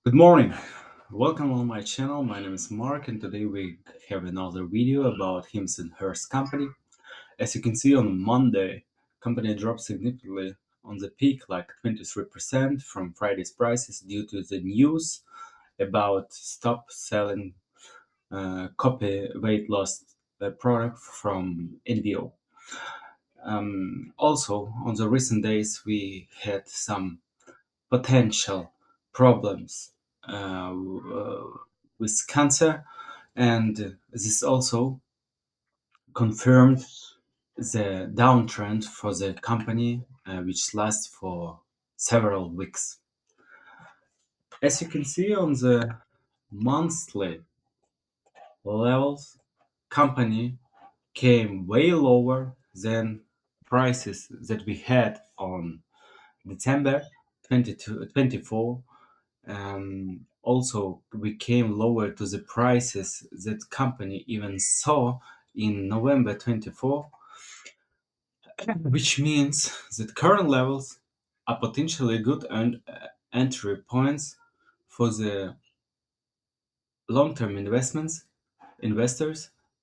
Good morning. Welcome on my channel. My name is Mark, and today we have another video about HIMS and HERS company. As you can see, on Monday, company dropped significantly on the peak, like 23% from Friday's prices due to the news about stop selling copy weight loss product from NVO. Also, on the recent days, we had some potential problems with cancer, and this also confirmed the downtrend for the company, which lasts for several weeks. As you can see on the monthly levels, company came way lower than prices that we had on December 2024. Also, we came lower to the prices that company even saw in November 24, which means that current levels are potentially good entry points for the long-term investors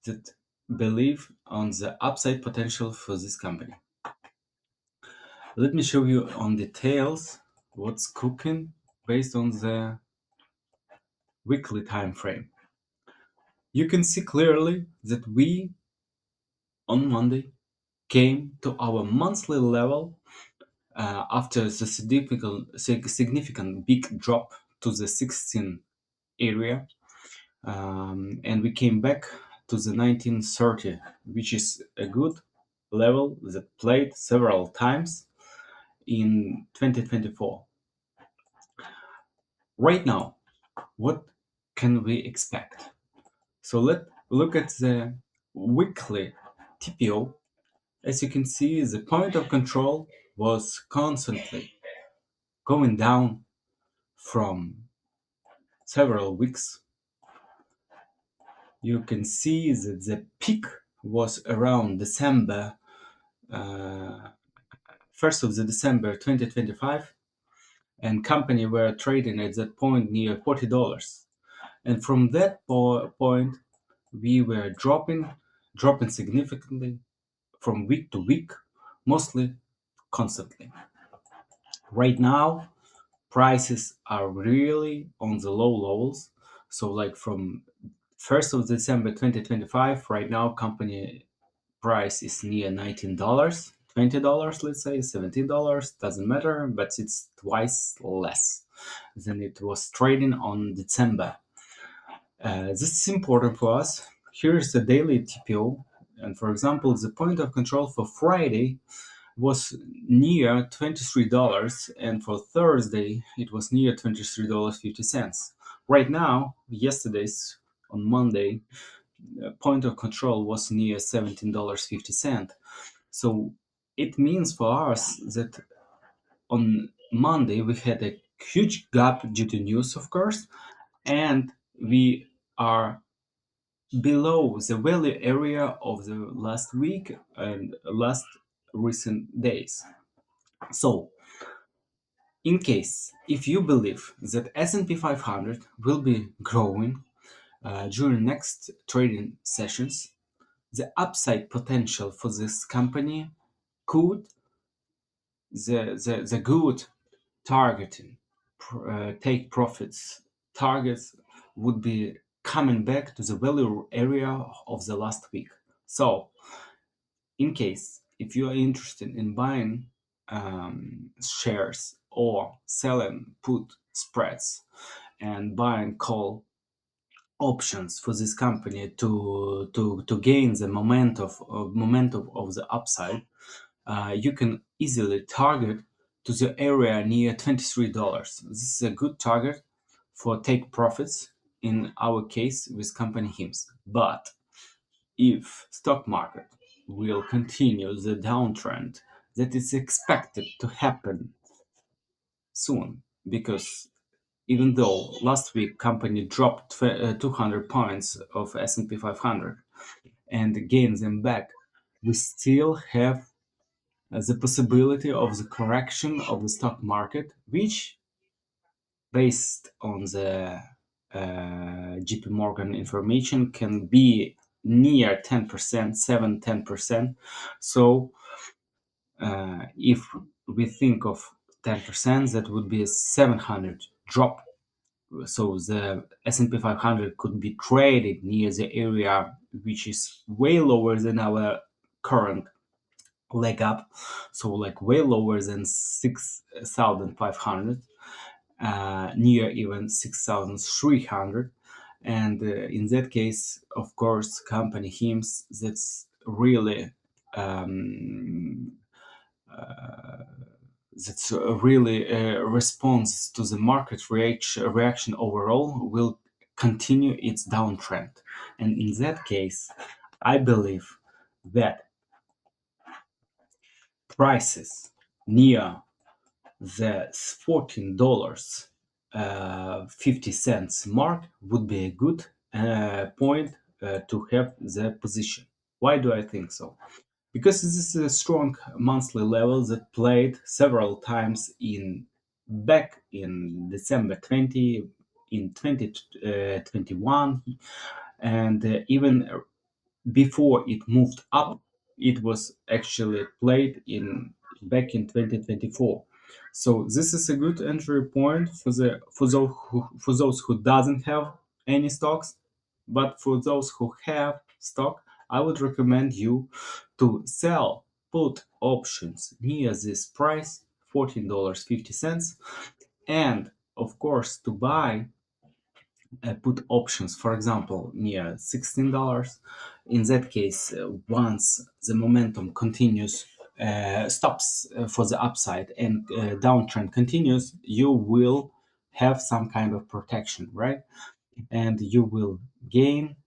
that believe on the upside potential for this company. Let me show you on details what's cooking based on the weekly time frame. You can see clearly that we on Monday came to our monthly level after the significant big drop to the 16 area, and we came back to the 1930, which is a good level that played several times in 2024. Right now, what can we expect? So let's look at the weekly TPO. As you can see, the point of control was constantly going down from several weeks. You can see that the peak was around December, 1st of the December 2025, and company were trading at that point near $40. And from that point, we were dropping significantly from week to week, mostly constantly. Right now, prices are really on the low levels. So like from 1st of December 2025, right now company price is near $19, $20, let's say $17, doesn't matter, but it's twice less than it was trading on December. This is important for us. Here's the daily TPO, and for example, the point of control for Friday was near $23, and for Thursday it was near $23.50. Right now, yesterday's on Monday, point of control was near $17.50. So it means for us that on Monday we had a huge gap due to news, of course, and we are below the value area of the last week and last recent days. So, in case if you believe that S&P 500 will be growing during next trading sessions, the upside potential for this company could the good targeting take profits targets would be coming back to the value area of the last week. So in case if you are interested in buying shares or selling put spreads and buying call options for this company to gain the momentum of the upside, you can easily target to the area near $23. This is a good target for take profits in our case with company HIMS. But if stock market will continue the downtrend that is expected to happen soon, because even though last week company dropped 200 points of S&P 500 and gained them back, we still have the possibility of the correction of the stock market, which based on the JP Morgan information, can be near 10%, 7, 10%. So if we think of 10%, that would be a 700 drop. So the S&P 500 could be traded near the area which is way lower than our current leg up, so like way lower than 6,500, near even 6,300. And in that case, of course, company HIMS, that's really um, uh, response to the market reaction overall will continue its downtrend. And in that case, I believe that prices near the $14 50 cents mark would be a good point to have the position. Why do I think so? Because this is a strong monthly level that played several times in back in December 20, in 2021, and even before it moved up, it was actually played in back in 2024. So this is a good entry point for those who doesn't have any stocks, but for those who have stock, I would recommend you to sell put options near this price, $14.50, and of course to buy put options, for example, near $16. In that case, once the momentum continues, stops for the upside and downtrend continues, you will have some kind of protection, right? And you will gain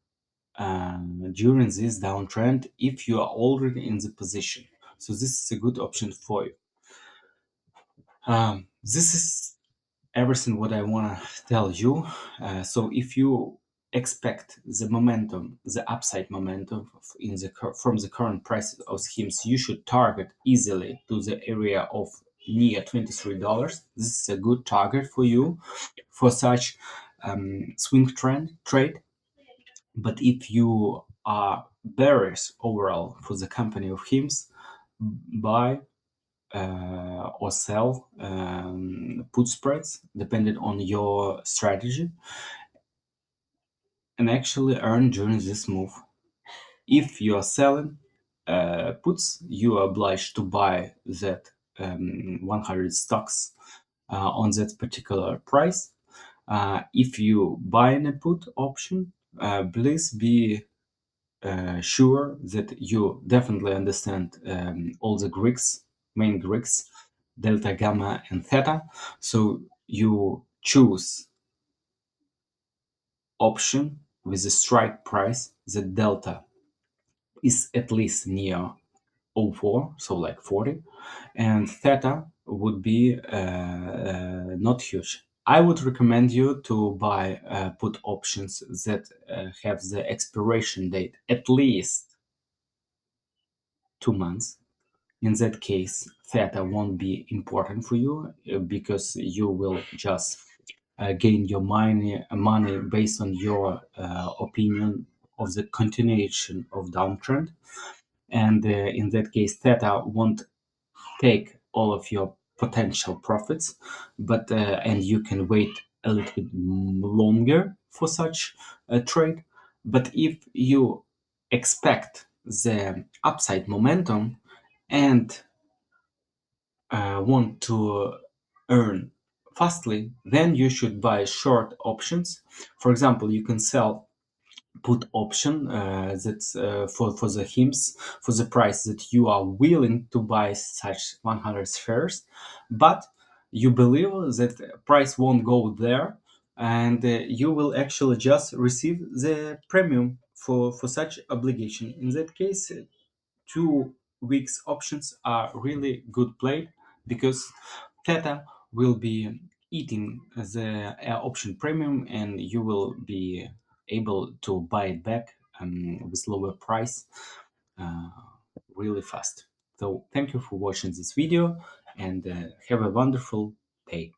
during this downtrend if you are already in the position. So this is a good option for you. This is everything what I want to tell you. So if you expect the momentum, the upside momentum in the from the current prices of HIMS, you should target easily to the area of near $23. This is a good target for you for such swing trade. But if you are bearish overall for the company of HIMS, buy or sell put spreads depending on your strategy and actually earn during this move. If you are selling puts, you are obliged to buy that 100 stocks on that particular price. If you buy a put option, please be sure that you definitely understand all the Greeks, main Greeks, delta, gamma, and theta. So you choose option with a strike price that delta is at least near 04, so like 40, and theta would be not huge. I would recommend you to buy put options that have the expiration date at least 2 months. In that case, theta won't be important for you because you will just gain your money based on your opinion of the continuation of downtrend. And in that case, theta won't take all of your potential profits, but and you can wait a little bit longer for such a trade. But if you expect the upside momentum and want to earn fastly, then you should buy short options. For example, you can sell put option that's for the HIMS for the price that you are willing to buy such 100 shares, but you believe that price won't go there, and you will actually just receive the premium for such obligation. In that case, 2 weeks options are really good play because theta will be eating the option premium and you will be able to buy it back with lower price uh, really fast. So thank you for watching this video and have a wonderful day.